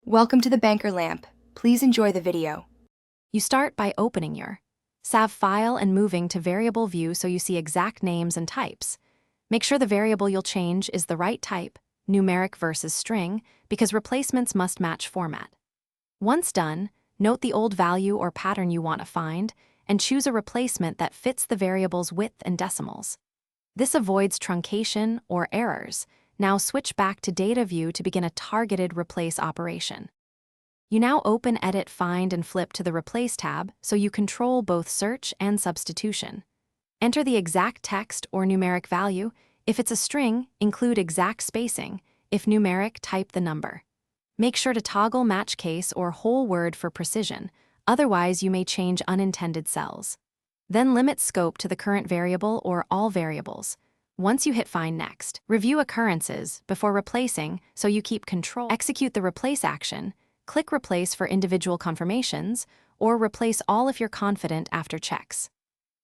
Welcome to the Banker Lamp. Please enjoy the video. You start by opening your SAV file and moving to variable view so you see exact names and types. Make sure the variable you'll change is the right type, numeric versus string, because replacements must match format. Once done, note the old value or pattern you want to find and choose a replacement that fits the variable's width and decimals. This avoids truncation or errors. Now switch back to Data View to begin a targeted replace operation. You now open Edit, Find, and flip to the Replace tab so you control both search and substitution. Enter the exact text or numeric value. If it's a string, include exact spacing. If numeric, type the number. Make sure to toggle match case or whole word for precision, otherwise you may change unintended cells. Then limit scope to the current variable or all variables. Once you hit Find Next, review occurrences before replacing so you keep control. Execute the replace action, click Replace for individual confirmations, or replace all if you're confident after checks.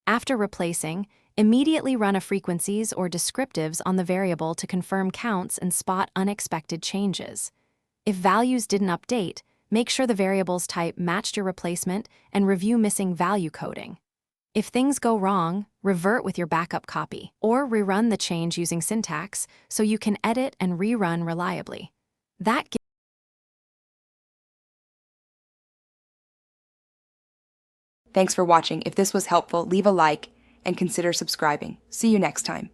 After replacing, immediately run a frequencies or descriptives on the variable to confirm counts and spot unexpected changes. If values didn't update, make sure the variable's type matched your replacement and review missing value coding. If things go wrong, revert with your backup copy, or rerun the change using syntax so you can edit and rerun reliably. Thanks for watching. If this was helpful, leave a like and consider subscribing. See you next time.